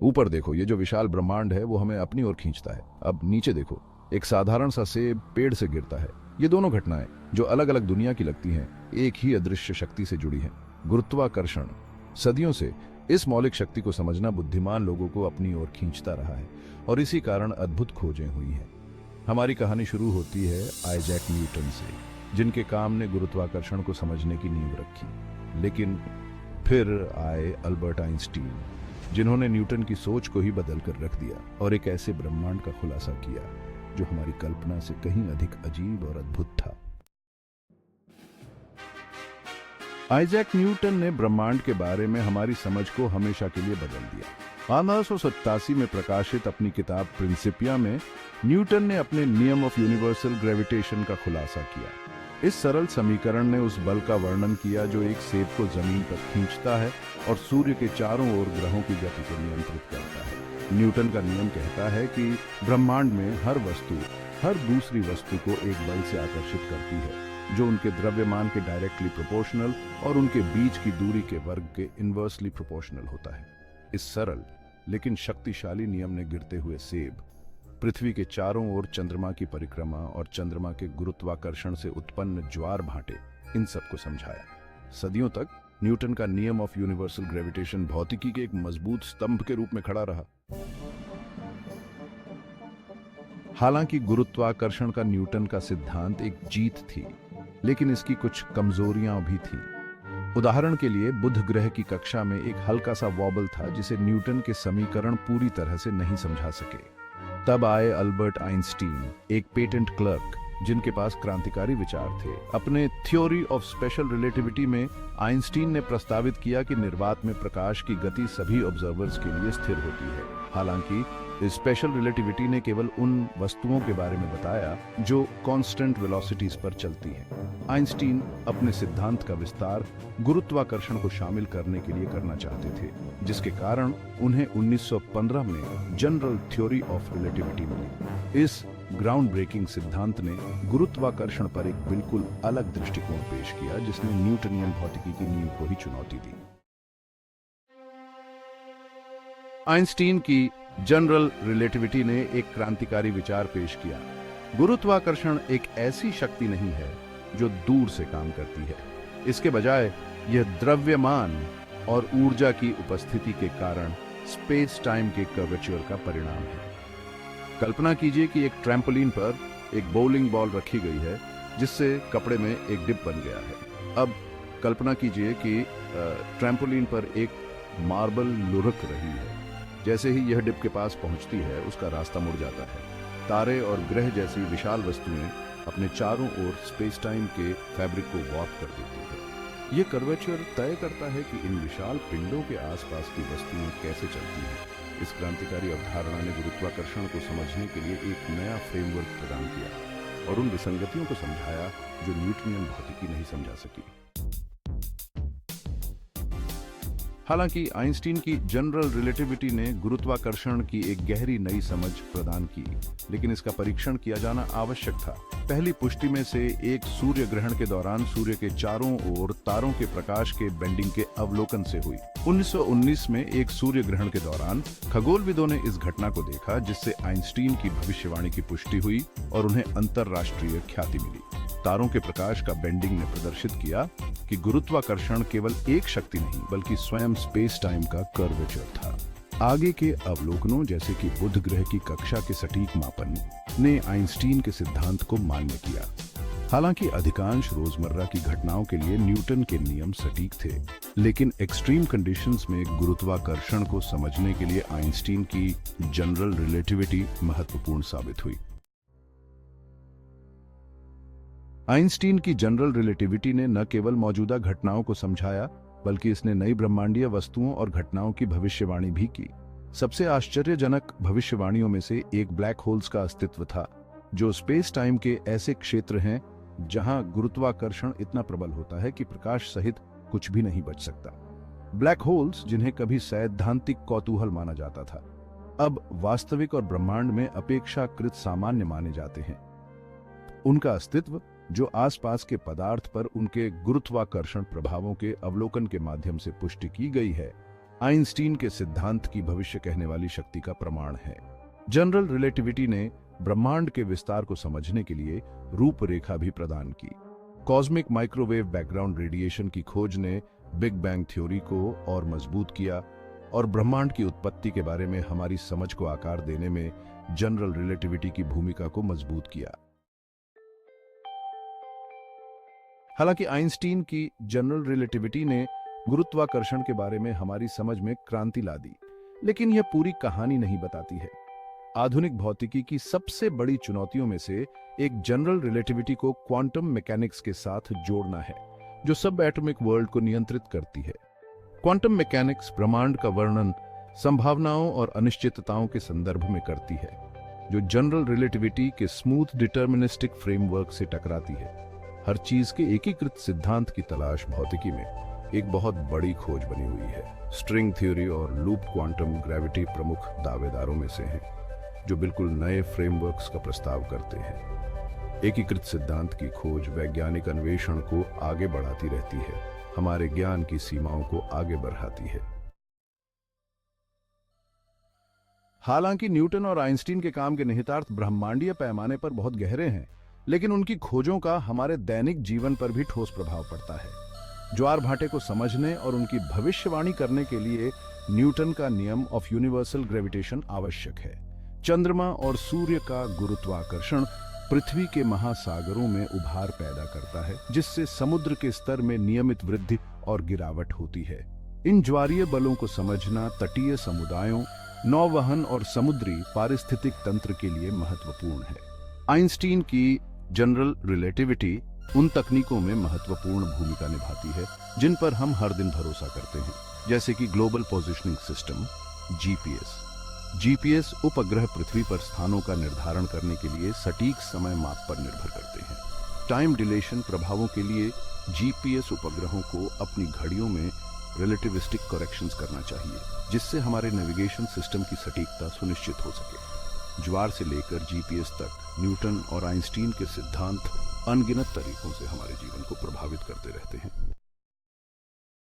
ऊपर देखो, ये जो विशाल ब्रह्मांड है वो हमें अपनी ओर खींचता है। अब नीचे देखो, एक साधारण सा सेब पेड़ से गिरता है। ये दोनों घटनाएं जो अलग अलग दुनिया की लगती हैं, एक ही अदृश्य शक्ति से जुड़ी हैं, गुरुत्वाकर्षण। सदियों से इस मौलिक शक्ति को समझना बुद्धिमान लोगों को अपनी ओर खींचता रहा है और इसी कारण अद्भुत खोजें हुई हैं। हमारी कहानी शुरू होती है आइजैक न्यूटन से, जिनके काम ने गुरुत्वाकर्षण को समझने की नींव रखी। लेकिन फिर आए अल्बर्ट आइंस्टीन, जिन्होंने न्यूटन की सोच को ही बदल कर रख दिया और एक ऐसे ब्रह्मांड का खुलासा किया जो हमारी कल्पना से कहीं अधिक अजीब और अद्भुत था। आइजैक न्यूटन ने ब्रह्मांड के बारे में हमारी समझ को हमेशा के लिए बदल दिया। 1887 में प्रकाशित अपनी किताब प्रिंसिपिया में न्यूटन ने अपने नियम ऑफ यूनिवर्सल ग्रेविटेशन का खुलासा किया। इस सरल समीकरण ने उस बल का वर्णन किया जो एक सेब को जमीन पर खींचता है और सूर्य के चारों ओर ग्रहों की गति को नियंत्रित करता है। न्यूटन का नियम कहता है कि ब्रह्मांड में हर वस्तु हर दूसरी वस्तु को एक बल से आकर्षित करती है जो उनके द्रव्यमान के डायरेक्टली प्रोपोर्शनल और उनके बीच की दूरी के वर्ग के इनवर्सली प्रोपोर्शनल होता है। इस सरल लेकिन शक्तिशाली नियम ने गिरते हुए सेब, पृथ्वी के चारों ओर चंद्रमा की परिक्रमा और चंद्रमा के गुरुत्वाकर्षण से उत्पन्न ज्वार भाटे, इन सब को समझाया। सदियों तक न्यूटन का नियम ऑफ यूनिवर्सल ग्रेविटेशन भौतिकी के एक मजबूत स्तंभ के रूप में खड़ा रहा। हालांकि गुरुत्वाकर्षण का न्यूटन का सिद्धांत एक जीत थी, लेकिन इसकी कुछ कमजोरियां भी थीं। उदाहरण के लिए बुध ग्रह की कक्षा में एक हल्का सा वॉबल था जिसे न्यूटन के समीकरण पूरी तरह से नहीं समझा सके। तब आए अल्बर्ट आइंस्टीन, एक पेटेंट क्लर्क जिनके पास क्रांतिकारी विचार थे। अपने थ्योरी ऑफ स्पेशल रिलेटिविटी में आइंस्टीन ने प्रस्तावित किया कि निर्वात में प्रकाश की गति सभी ऑब्जर्वर्स के लिए स्थिर होती है। हालांकि स्पेशल रिलेटिविटी ने केवल उन वस्तुओं के बारे में बताया जो कांस्टेंट वेलोसिटीज पर चलती हैं। आइंस्टीन अपने सिद्धांत का विस्तार गुरुत्वाकर्षण को शामिल करने के लिए करना चाहते थे, जिसके कारण उन्हें 1915 में जनरल थ्योरी ऑफ रिलेटिविटी मिली। इस ग्राउंड ब्रेकिंग सिद्धांत ने गुरुत्वाकर्षण पर एक बिल्कुल अलग दृष्टिकोण पेश किया, जिसने न्यूटनियन भौतिकी की नींव को ही चुनौती दी। आइंस्टीन की जनरल रिलेटिविटी ने एक क्रांतिकारी विचार पेश किया। गुरुत्वाकर्षण एक ऐसी शक्ति नहीं है जो दूर से काम करती है। इसके बजाय यह द्रव्यमान और ऊर्जा की उपस्थिति के कारण स्पेस टाइम के कर्वेचर का परिणाम है। कल्पना कीजिए कि एक ट्रैम्पोलिन पर एक बाउलिंग बॉल रखी गई है जिससे कपड़े में एक डिप बन गया है। अब कल्पना कीजिए कि ट्रैम्पोलिन पर एक मार्बल लुढ़क रही है। जैसे ही यह डिप के पास पहुंचती है, उसका रास्ता मुड़ जाता है। तारे और ग्रह जैसी विशाल वस्तुएं अपने चारों ओर स्पेस टाइम के फैब्रिक को वॉर्प कर देती है। यह कर्वेचर तय करता है कि इन विशाल पिंडों के आसपास की वस्तुएं कैसे चलती हैं। इस क्रांतिकारी अवधारणा ने गुरुत्वाकर्षण को समझने के लिए एक नया फ्रेमवर्क प्रदान किया और उन विसंगतियों को समझाया जो न्यूटनियन भौतिकी नहीं समझा सकी। हालांकि आइंस्टीन की जनरल रिलेटिविटी ने गुरुत्वाकर्षण की एक गहरी नई समझ प्रदान की, लेकिन इसका परीक्षण किया जाना आवश्यक था। पहली पुष्टि में से एक सूर्य ग्रहण के दौरान सूर्य के चारों ओर तारों के प्रकाश के बेंडिंग के अवलोकन से हुई। 1919 में एक सूर्य ग्रहण के दौरान खगोलविदों ने इस घटना को देखा, जिससे आइंस्टीन की भविष्यवाणी की पुष्टि हुई और उन्हें अंतरराष्ट्रीय ख्याति मिली। तारों के प्रकाश का बेंडिंग ने प्रदर्शित किया कि गुरुत्वाकर्षण केवल एक शक्ति नहीं बल्कि स्वयं स्पेस टाइम का कर्वेचर था। आगे के अवलोकनों जैसे कि बुध ग्रह की कक्षा के सटीक मापन ने आइंस्टीन के सिद्धांत को मान्य किया। हालांकि अधिकांश रोजमर्रा की घटनाओं के लिए न्यूटन के नियम सटीक थे, लेकिन एक्सट्रीम कंडीशंस में गुरुत्वाकर्षण को समझने के लिए आइंस्टीन की जनरल रिलेटिविटी महत्वपूर्ण साबित हुई। आइंस्टीन की जनरल रिलेटिविटी ने न केवल मौजूदा घटनाओं को समझाया, बल्कि इसने नई ब्रह्मांडीय वस्तुओं और घटनाओं की भविष्यवाणी भी की। सबसे आश्चर्यजनक भविष्यवाणियों में से एक ब्लैक होल्स का अस्तित्व था, जो स्पेस टाइम के ऐसे क्षेत्र हैं जहां गुरुत्वाकर्षण इतना प्रबल होता है कि प्रकाश सहित कुछ भी नहीं बच सकता। ब्लैक होल्स, जिन्हें कभी सैद्धांतिक कौतूहल माना जाता था, अब वास्तविक और ब्रह्मांड में अपेक्षाकृत सामान्य माने जाते हैं। उनका अस्तित्व, जो आसपास के पदार्थ पर उनके गुरुत्वाकर्षण प्रभावों के अवलोकन के माध्यम से पुष्टि की गई है, आइंस्टीन के सिद्धांत की भविष्य कहने वाली शक्ति का प्रमाण है। जनरल रिलेटिविटी ने ब्रह्मांड के विस्तार को समझने के लिए रूपरेखा भी प्रदान की। कॉस्मिक माइक्रोवेव बैकग्राउंड रेडिएशन की खोज ने बिग बैंग थ्योरी को और मजबूत किया और ब्रह्मांड की उत्पत्ति के बारे में हमारी समझ को आकार देने में जनरल रिलेटिविटी की भूमिका को मजबूत किया। हालांकि आइंस्टीन की जनरल रिलेटिविटी ने गुरुत्वाकर्षण के बारे में हमारी समझ में क्रांति ला दी, लेकिन यह पूरी कहानी नहीं बताती है। आधुनिक भौतिकी की सबसे बड़ी चुनौतियों में से एक जनरल रिलेटिविटी को क्वांटम मैकेनिक्स के साथ जोड़ना है, जो सब एटॉमिक वर्ल्ड को नियंत्रित करती है। क्वांटम मैकेनिक्स ब्रह्मांड का वर्णन संभावनाओं और अनिश्चितताओं के संदर्भ में करती है, जो जनरल रिलेटिविटी के स्मूथ डिटर्मिनिस्टिक फ्रेमवर्क से टकराती है। हर चीज के एकीकृत सिद्धांत की तलाश भौतिकी में एक बहुत बड़ी खोज बनी हुई है। स्ट्रिंग थ्योरी और लूप क्वांटम ग्रेविटी प्रमुख दावेदारों में से हैं, जो बिल्कुल नए फ्रेमवर्क्स का प्रस्ताव करते हैं। एकीकृत सिद्धांत की खोज वैज्ञानिक अन्वेषण को आगे बढ़ाती रहती है, हमारे ज्ञान की सीमाओं को आगे बढ़ाती है। हालांकि न्यूटन और आइंस्टीन के काम के निहितार्थ ब्रह्मांडीय पैमाने पर बहुत गहरे हैं, लेकिन उनकी खोजों का हमारे दैनिक जीवन पर भी ठोस प्रभाव पड़ता है। ज्वार-भाटे को समझने और उनकी भविष्यवाणी करने के लिए न्यूटन का नियम ऑफ यूनिवर्सल ग्रेविटेशन आवश्यक है। चंद्रमा और सूर्य का गुरुत्वाकर्षण पृथ्वी के महासागरों में उभार पैदा करता है, जिससे समुद्र के स्तर में नियमित वृद्धि और गिरावट होती है। इन ज्वारीय बलों को समझना तटीय समुदायों, नौवहन और समुद्री पारिस्थितिक तंत्र के लिए महत्वपूर्ण है। आइंस्टीन की जनरल रिलेटिविटी उन तकनीकों में महत्वपूर्ण भूमिका निभाती है जिन पर हम हर दिन भरोसा करते हैं, जैसे कि global positioning system GPS. GPS उपग्रह पृथ्वी पर स्थानों का निर्धारण करने के लिए सटीक समय माप पर निर्भर करते हैं। टाइम डिलेशन प्रभावों के लिए जीपीएस उपग्रहों को अपनी घड़ियों में रिलेटिविस्टिक करेक्शंस करना चाहिए, जिससे हमारे नेविगेशन सिस्टम की सटीकता सुनिश्चित हो सके। ज्वार से लेकर जीपीएस तक न्यूटन और आइंस्टीन के सिद्धांत अनगिनत तरीकों से हमारे जीवन को प्रभावित करते रहते हैं।